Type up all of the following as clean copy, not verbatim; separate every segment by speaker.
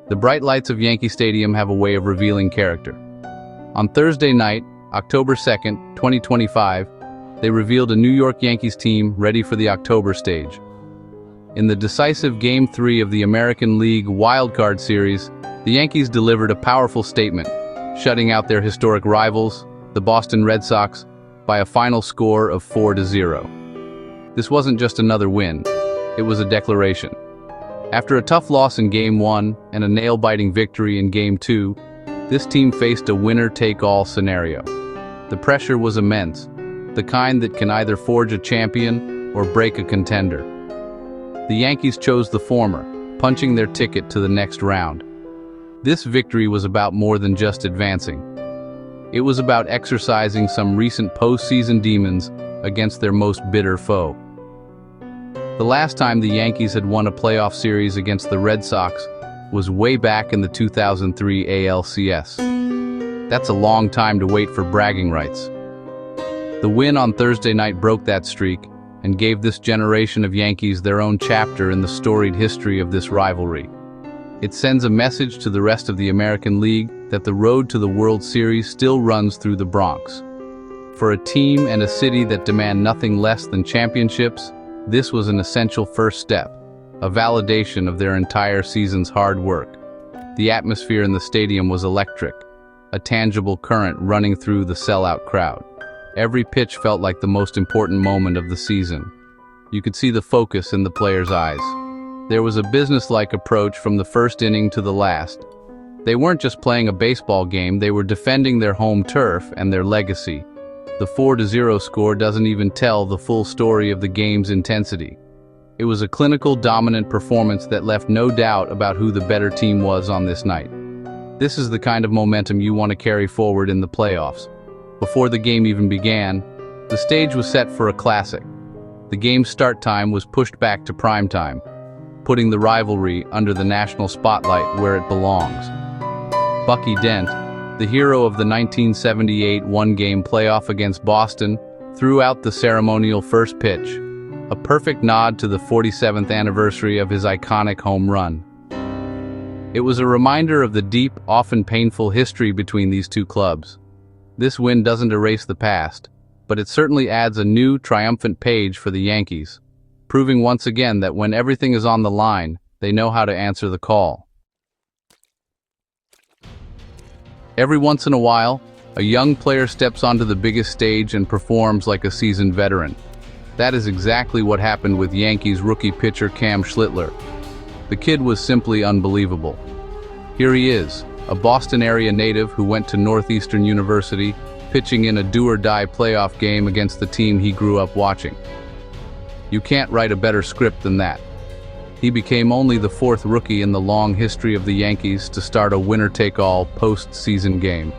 Speaker 1: The bright lights of Yankee Stadium have a way of revealing character. On Thursday night, October 2nd, 2025, they revealed a New York Yankees team ready for the October stage. In the decisive Game 3 of the American League Wildcard Series, the Yankees delivered a powerful statement, shutting out their historic rivals, the Boston Red Sox, by a final score of 4-0. This wasn't just another win, it was a declaration. After a tough loss in Game 1 and a nail-biting victory in Game 2, this team faced a winner-take-all scenario. The pressure was immense, the kind that can either forge a champion or break a contender. The Yankees chose the former, punching their ticket to the next round. This victory was about more than just advancing. It was about exercising some recent postseason demons against their most bitter foe. The last time the Yankees had won a playoff series against the Red Sox was way back in the 2003 ALCS. That's a long time to wait for bragging rights. The win on Thursday night broke that streak and gave this generation of Yankees their own chapter in the storied history of this rivalry. It sends a message to the rest of the American League that the road to the World Series still runs through the Bronx. For a team and a city that demand nothing less than championships, this was an essential first step, a validation of their entire season's hard work. The atmosphere in the stadium was electric, a tangible current running through the sellout crowd. Every pitch felt like the most important moment of the season. You could see the focus in the players' eyes. There was a business-like approach from the first inning to the last. They weren't just playing a baseball game, they were defending their home turf and their legacy. The 4-0 score doesn't even tell the full story of the game's intensity. It was a clinical, dominant performance that left no doubt about who the better team was on this night. This is the kind of momentum you want to carry forward in the playoffs. Before the game even began, the stage was set for a classic. The game's start time was pushed back to prime time, putting the rivalry under the national spotlight where it belongs. Bucky Dent, the hero of the 1978 one-game playoff against Boston, threw out the ceremonial first pitch, a perfect nod to the 47th anniversary of his iconic home run. It was a reminder of the deep, often painful history between these two clubs. This win doesn't erase the past, but it certainly adds a new, triumphant page for the Yankees, proving once again that when everything is on the line, they know how to answer the call. Every once in a while, a young player steps onto the biggest stage and performs like a seasoned veteran. That is exactly what happened with Yankees rookie pitcher Cam Schlittler. The kid was simply unbelievable. Here he is, a Boston area native who went to Northeastern University, pitching in a do-or-die playoff game against the team he grew up watching. You can't write a better script than that. He became only the fourth rookie in the long history of the Yankees to start a winner-take-all postseason game.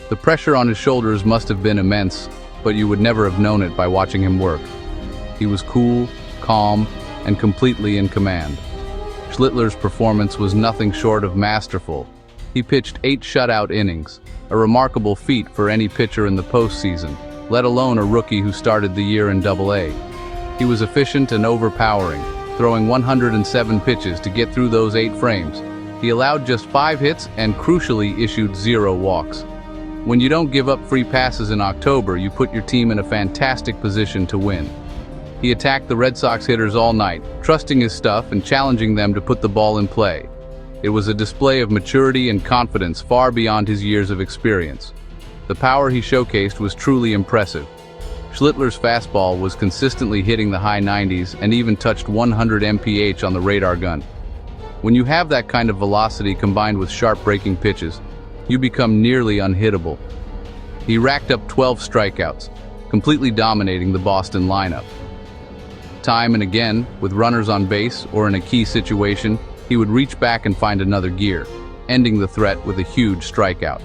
Speaker 1: The pressure on his shoulders must have been immense, but you would never have known it by watching him work. He was cool, calm, and completely in command. Schlittler's performance was nothing short of masterful. He pitched 8 shutout innings, a remarkable feat for any pitcher in the postseason, let alone a rookie who started the year in Double-A. He was efficient and overpowering, throwing 107 pitches to get through those 8 frames. He allowed just 5 hits and crucially issued 0 walks. When you don't give up free passes in October, you put your team in a fantastic position to win. He attacked the Red Sox hitters all night, trusting his stuff and challenging them to put the ball in play. It was a display of maturity and confidence far beyond his years of experience. The power he showcased was truly impressive. Schlittler's fastball was consistently hitting the high 90s and even touched 100 mph on the radar gun. When you have that kind of velocity combined with sharp breaking pitches, you become nearly unhittable. He racked up 12 strikeouts, completely dominating the Boston lineup. Time and again, with runners on base or in a key situation, he would reach back and find another gear, ending the threat with a huge strikeout.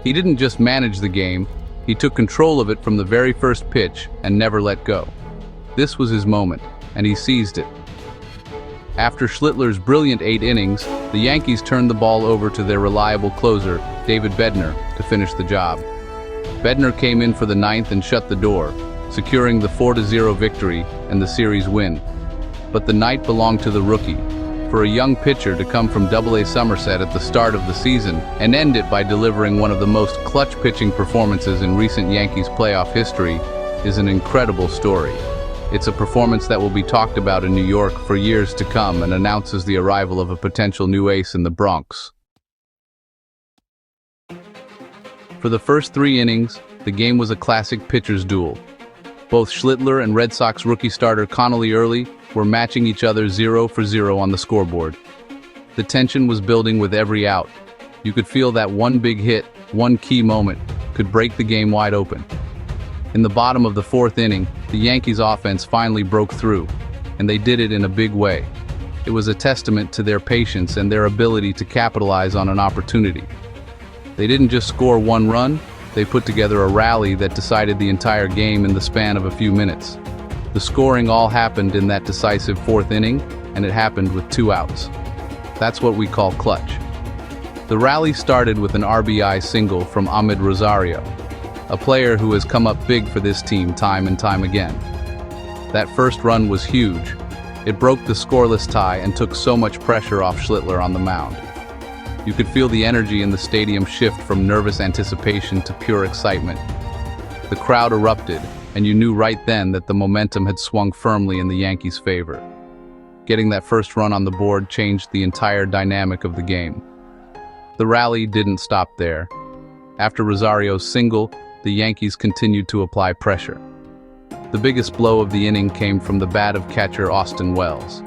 Speaker 1: He didn't just manage the game, he took control of it from the very first pitch and never let go. This was his moment, and he seized it. After Schlittler's brilliant 8 innings, the Yankees turned the ball over to their reliable closer, David Bednar, to finish the job. Bednar came in for the 9th and shut the door, securing the 4-0 victory and the series win. But the night belonged to the rookie. for a young pitcher to come from Double-A Somerset at the start of the season and end it by delivering one of the most clutch pitching performances in recent Yankees playoff history is an incredible story. It's a performance that will be talked about in New York for years to come and announces the arrival of a potential new ace in the Bronx. For the first 3 innings, the game was a classic pitcher's duel. Both Schlittler and Red Sox rookie starter Connolly Early were matching each other 0 for 0 on the scoreboard. The tension was building with every out. You could feel that one big hit, one key moment, could break the game wide open. In the bottom of the 4th inning, the Yankees offense finally broke through, and they did it in a big way. It was a testament to their patience and their ability to capitalize on an opportunity. They didn't just score one run, they put together a rally that decided the entire game in the span of a few minutes. The scoring all happened in that decisive 4th inning, and it happened with 2 outs. That's what we call clutch. The rally started with an RBI single from Ahmed Rosario, a player who has come up big for this team time and time again. That first run was huge. It broke the scoreless tie and took so much pressure off Schlittler on the mound. You could feel the energy in the stadium shift from nervous anticipation to pure excitement. The crowd erupted, and you knew right then that the momentum had swung firmly in the Yankees' favor. Getting that first run on the board changed the entire dynamic of the game. The rally didn't stop there. After Rosario's single, the Yankees continued to apply pressure. The biggest blow of the inning came from the bat of catcher Austin Wells.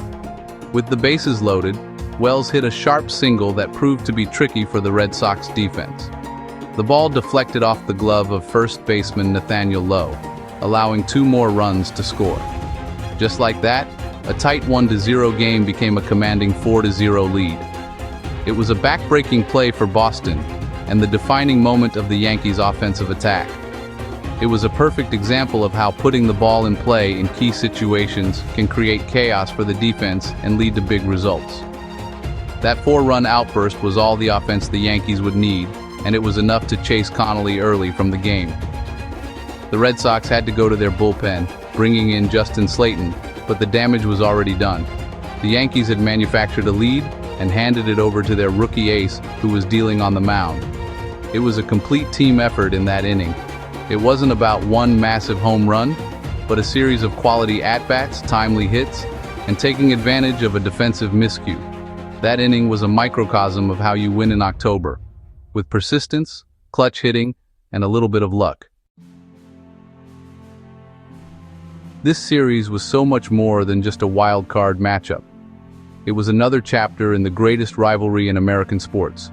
Speaker 1: With the bases loaded, Wells hit a sharp single that proved to be tricky for the Red Sox defense. The ball deflected off the glove of first baseman Nathaniel Lowe, allowing 2 more runs to score. Just like that, a tight 1-0 game became a commanding 4-0 lead. It was a back-breaking play for Boston and the defining moment of the Yankees' offensive attack. It was a perfect example of how putting the ball in play in key situations can create chaos for the defense and lead to big results. That 4-run outburst was all the offense the Yankees would need, and it was enough to chase Connolly Early from the game. The Red Sox had to go to their bullpen, bringing in Justin Slayton, but the damage was already done. The Yankees had manufactured a lead and handed it over to their rookie ace, who was dealing on the mound. It was a complete team effort in that inning. It wasn't about one massive home run, but a series of quality at-bats, timely hits, and taking advantage of a defensive miscue. That inning was a microcosm of how you win in October, with persistence, clutch hitting, and a little bit of luck. This series was so much more than just a wild card matchup. It was another chapter in the greatest rivalry in American sports.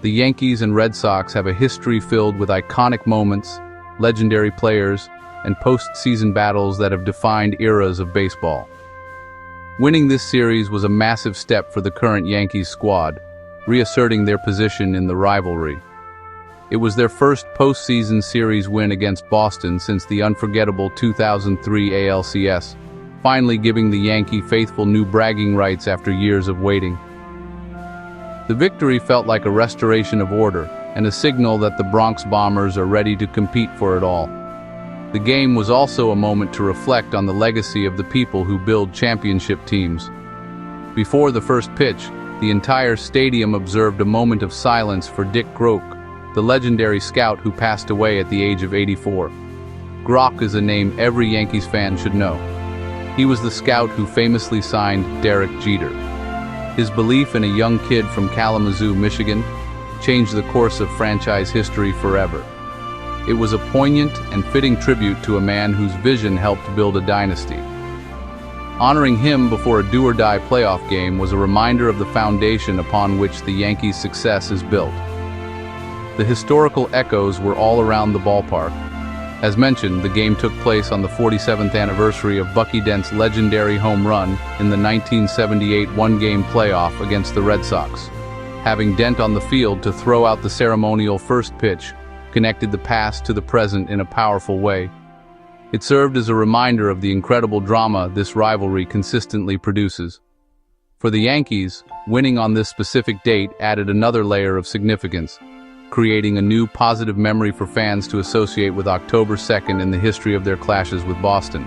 Speaker 1: The Yankees and Red Sox have a history filled with iconic moments, legendary players, and postseason battles that have defined eras of baseball. Winning this series was a massive step for the current Yankees squad, reasserting their position in the rivalry. It was their first postseason series win against Boston since the unforgettable 2003 ALCS, finally giving the Yankee faithful new bragging rights after years of waiting. The victory felt like a restoration of order and a signal that the Bronx Bombers are ready to compete for it all. The game was also a moment to reflect on the legacy of the people who build championship teams. Before the first pitch, the entire stadium observed a moment of silence for Dick Groke, the legendary scout who passed away at the age of 84. Groke is a name every Yankees fan should know. He was the scout who famously signed Derek Jeter. His belief in a young kid from Kalamazoo, Michigan, changed the course of franchise history forever. It was a poignant and fitting tribute to a man whose vision helped build a dynasty. Honoring him before a do-or-die playoff game was a reminder of the foundation upon which the Yankees' success is built. The historical echoes were all around the ballpark. As mentioned, the game took place on the 47th anniversary of Bucky Dent's legendary home run in the 1978 one-game playoff against the Red Sox. Having Dent on the field to throw out the ceremonial first pitch connected the past to the present in a powerful way. It served as a reminder of the incredible drama this rivalry consistently produces. For the Yankees, winning on this specific date added another layer of significance, creating a new positive memory for fans to associate with October 2nd in the history of their clashes with Boston.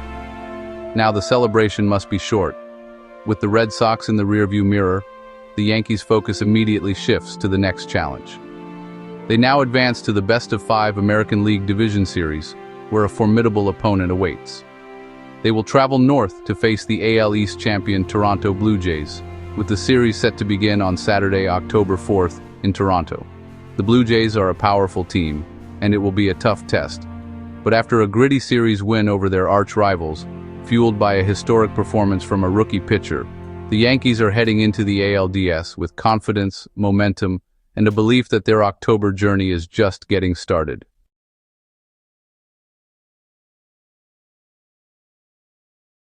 Speaker 1: Now the celebration must be short. With the Red Sox in the rearview mirror, the Yankees' focus immediately shifts to the next challenge. They now advance to the best-of-5 American League Division Series, where a formidable opponent awaits. They will travel north to face the AL East champion Toronto Blue Jays, with the series set to begin on Saturday, October 4th, in Toronto. The Blue Jays are a powerful team, and it will be a tough test. But after a gritty series win over their arch-rivals, fueled by a historic performance from a rookie pitcher, the Yankees are heading into the ALDS with confidence, momentum, and a belief that their October journey is just getting started.